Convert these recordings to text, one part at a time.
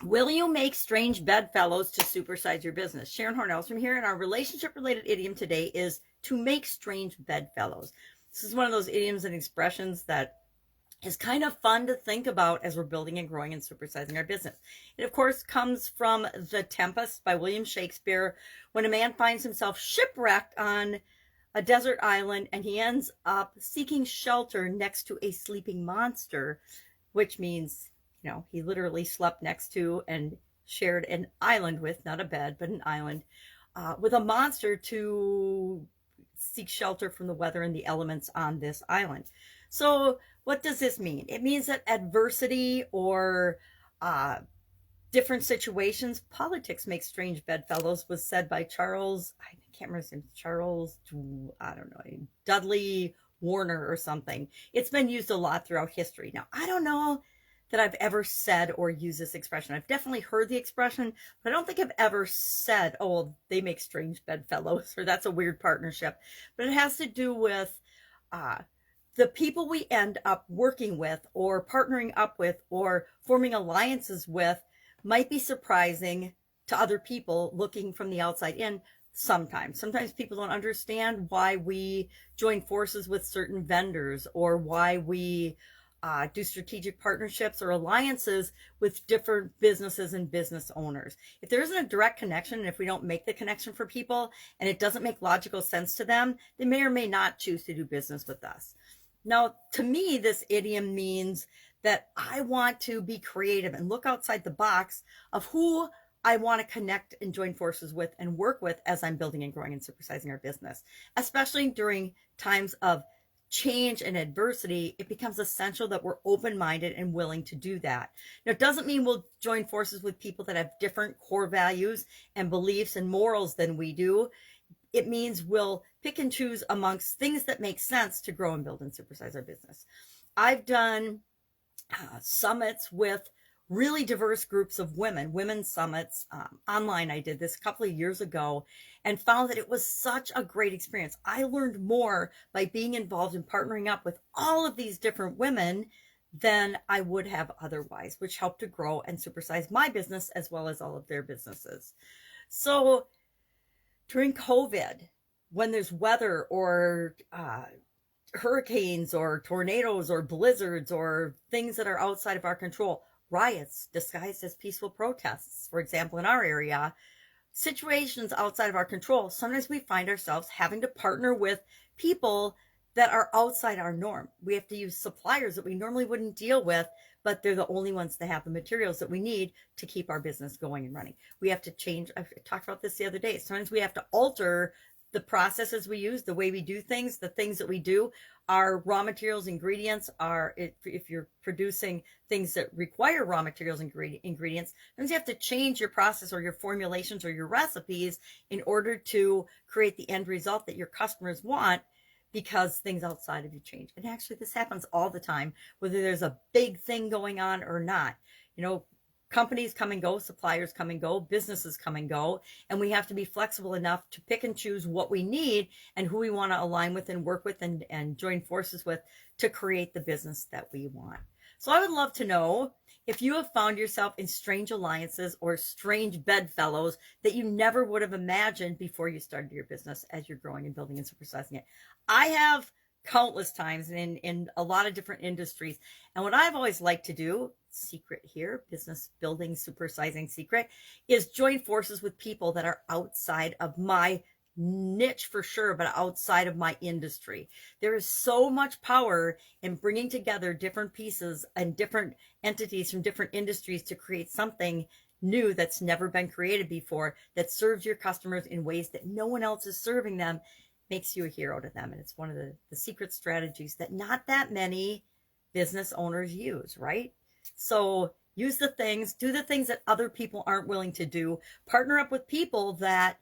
Will you make strange bedfellows to supersize your business? Sharon Horne-Ellstrom here, and our relationship-related idiom today is to make strange bedfellows. This is one of those idioms and expressions that is kind of fun to think about as we're building and growing and supersizing our business. It, of course, comes from The Tempest by William Shakespeare, when a man finds himself shipwrecked on a desert island and he ends up seeking shelter next to a sleeping monster, which means, he literally slept next to and shared an island with, not a bed, but an island, with a monster to seek shelter from the weather and the elements on this island. So what does this mean? It means that adversity or different situations, politics make strange bedfellows, was said by Charles, I can't remember his name, Charles, I don't know, Dudley Warner or something. It's been used a lot throughout history. Now, I don't know that I've ever said or used this expression. I've definitely heard the expression, but I don't think I've ever said, oh, well, they make strange bedfellows, or that's a weird partnership. But it has to do with the people we end up working with or partnering up with or forming alliances with might be surprising to other people looking from the outside in. Sometimes people don't understand why we join forces with certain vendors, or why we do strategic partnerships or alliances with different businesses and business owners. If there isn't a direct connection, and if we don't make the connection for people and it doesn't make logical sense to them, they may or may not choose to do business with us. Now, to me, this idiom means that I want to be creative and look outside the box of who I want to connect and join forces with and work with as I'm building and growing and supersizing our business. Especially during times of change and adversity, it becomes essential that we're open-minded and willing to do that. Now, it doesn't mean we'll join forces with people that have different core values and beliefs and morals than we do. It means we'll pick and choose amongst things that make sense to grow and build and supersize our business. I've done summits with really diverse groups of women's summits. Online, I did this a couple of years ago and found that it was such a great experience. I learned more by being involved in partnering up with all of these different women than I would have otherwise, which helped to grow and supersize my business as well as all of their businesses. So during COVID, when there's weather or hurricanes or tornadoes or blizzards or things that are outside of our control, riots disguised as peaceful protests, for example, in our area, situations outside of our control, sometimes we find ourselves having to partner with people that are outside our norm. We have to use suppliers that we normally wouldn't deal with, but they're the only ones that have the materials that we need to keep our business going and running. We have to change. I talked about this the other day. Sometimes we have to alter the processes we use, the way we do things, the things that we do. Our raw materials, ingredients are, if you're producing things that require raw materials, ingredients, then you have to change your process or your formulations or your recipes in order to create the end result that your customers want, because things outside of you change. And actually, this happens all the time, whether there's a big thing going on or not. Companies come and go, suppliers come and go, businesses come and go, and we have to be flexible enough to pick and choose what we need and who we want to align with and work with and join forces with to create the business that we want. So I would love to know if you have found yourself in strange alliances or strange bedfellows that you never would have imagined before you started your business as you're growing and building and supersizing it. I have countless times in a lot of different industries. And what I've always liked to do, secret here, business building, supersizing secret, is join forces with people that are outside of my niche for sure, but outside of my industry. There is so much power in bringing together different pieces and different entities from different industries to create something new that's never been created before, that serves your customers in ways that no one else is serving them, makes you a hero to them. And it's one of the secret strategies that not that many business owners use, right? So use the things, do the things that other people aren't willing to do, partner up with people that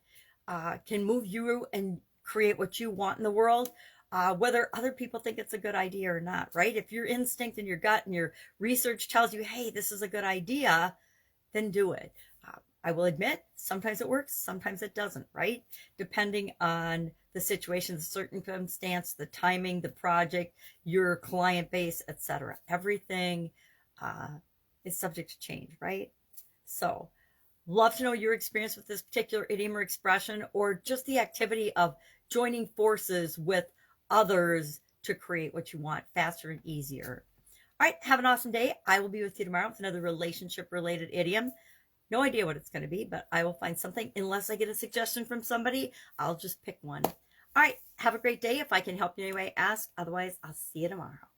can move you and create what you want in the world, whether other people think it's a good idea or not, right? If your instinct and your gut and your research tells you, hey, this is a good idea, then do it. I will admit, sometimes it works, sometimes it doesn't, right? Depending on the situation, the circumstance, the timing, the project, your client base, etc. Everything is subject to change, right? So, love to know your experience with this particular idiom or expression, or just the activity of joining forces with others to create what you want faster and easier. All right, have an awesome day. I will be with you tomorrow with another relationship related idiom. No idea what it's going to be, but I will find something. Unless I get a suggestion from somebody, I'll just pick one. All right, have a great day. If I can help you in any way, ask. Otherwise, I'll see you tomorrow.